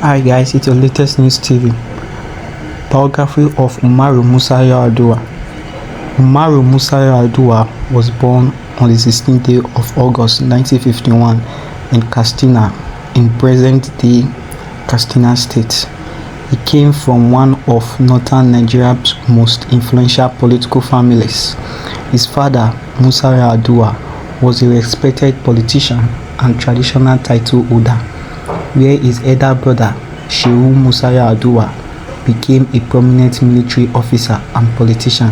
Hi guys, it's your latest news TV. Biography of Umaru Musa Yar'Adua. Umaru Musa Yar'Adua was born on the 16th day of August 1951 in Katsina, in present-day Katsina State. He came from one of northern Nigeria's most influential political families. His father, Musa Yar'Adua, was a respected politician and traditional title holder, where his elder brother, Umaru Musa Yar'Adua, became a prominent military officer and politician.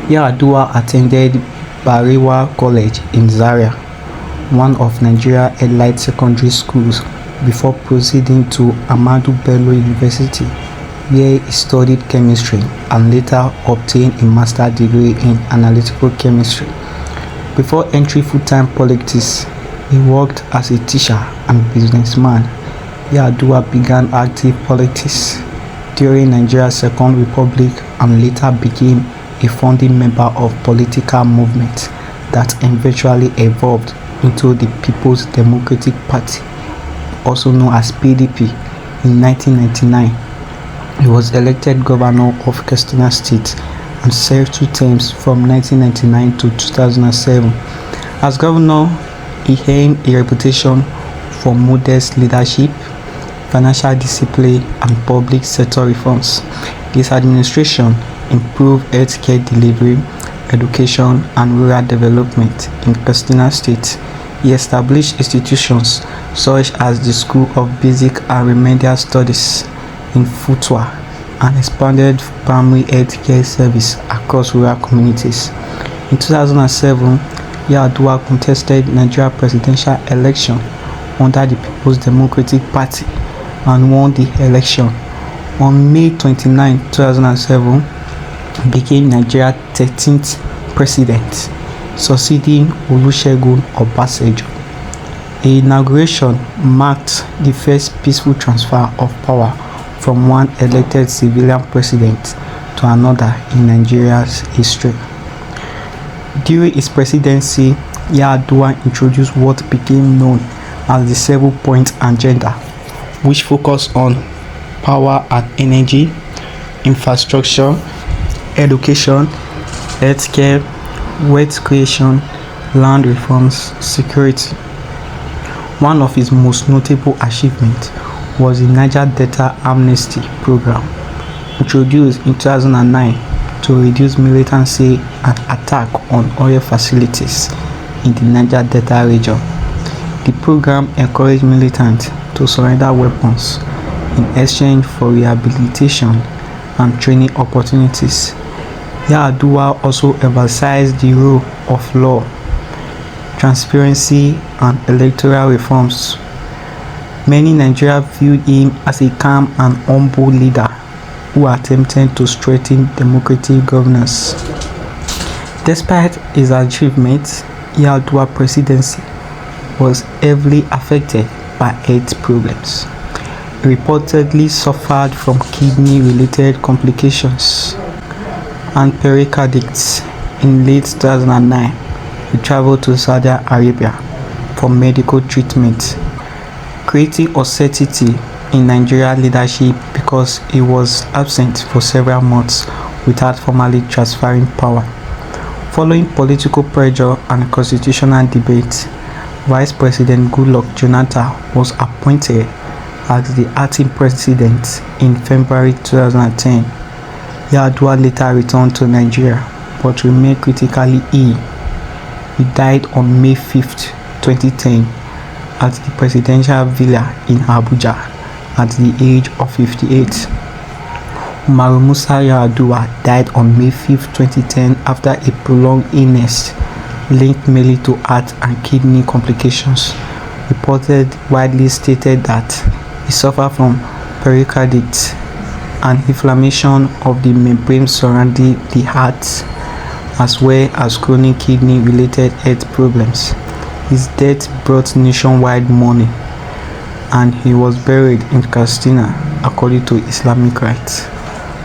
Yar'Adua attended Barewa College in Zaria, one of Nigeria's elite secondary schools, before proceeding to Ahmadu Bello University, where he studied chemistry and later obtained a master's degree in analytical chemistry. Before entering full-time politics, he worked as a teacher and businessman. Yar'Adua began active politics during Nigeria's Second Republic and later became a founding member of political movement that eventually evolved into the People's Democratic Party, also known as PDP. In 1999, he was elected governor of Katsina State and served 2 terms from 1999 to 2007. As governor, he earned a reputation for modest leadership, financial discipline, and public sector reforms. His administration improved healthcare delivery, education, and rural development in Katsina State. He established institutions such as the School of Basic and Remedial Studies in Futua and expanded primary healthcare service across rural communities. In 2007, Yar'Adua contested Nigeria presidential election under the People's Democratic Party and won the election. On May 29, 2007, he became Nigeria's 13th president, succeeding Olusegun Obasanjo. The inauguration marked the first peaceful transfer of power from one elected civilian president to another in Nigeria's history. During his presidency, Yar'Adua introduced what became known as the 7-point agenda, which focused on power and energy, infrastructure, education, healthcare, wealth creation, land reforms, security. One of his most notable achievements was the Niger Delta Amnesty Program, introduced in 2009 to reduce militancy and attack on oil facilities in the Niger Delta region. The program encouraged militants to surrender weapons in exchange for rehabilitation and training opportunities. Yar'Adua also emphasized the role of law, transparency, and electoral reforms. Many Nigerians viewed him as a calm and humble leader who attempted to strengthen democratic governance. Despite his achievements, Yar'Adua's presidency was heavily affected by health problems. He reportedly suffered from kidney-related complications and pericarditis. In late 2009, he traveled to Saudi Arabia for medical treatment, creating uncertainty in Nigerian leadership because he was absent for several months without formally transferring power. Following political pressure and constitutional debate, Vice President Goodluck Jonathan was appointed as the acting president in February 2010. Yar'Adua later returned to Nigeria but remained critically ill. He died on May 5, 2010 at the presidential villa in Abuja at the age of 58. Umaru Musa Yar'Adua died on May 5, 2010 after a prolonged illness linked mainly to heart and kidney complications. Reported widely stated that he suffered from pericarditis, an inflammation of the membrane surrounding the heart, as well as chronic kidney-related health problems. His death brought nationwide mourning, and he was buried in Katsina according to Islamic rites.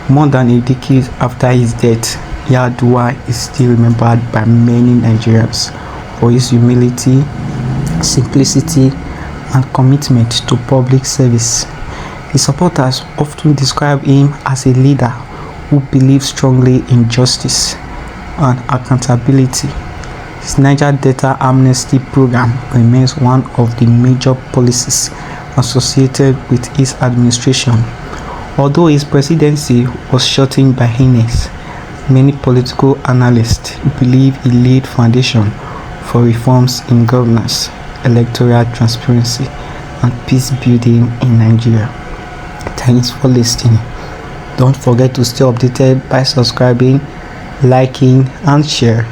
More than a decade after his death, Yar'Adua is still remembered by many Nigerians for his humility, simplicity, and commitment to public service. His supporters often describe him as a leader who believes strongly in justice and accountability. His Niger Delta Amnesty Program remains one of the major policies associated with his administration. Although his presidency was shortened by heinous, many political analysts believe he laid foundation for reforms in governance, electoral transparency, and peace building in Nigeria. Thanks for listening. Don't forget to stay updated by subscribing, liking, and share.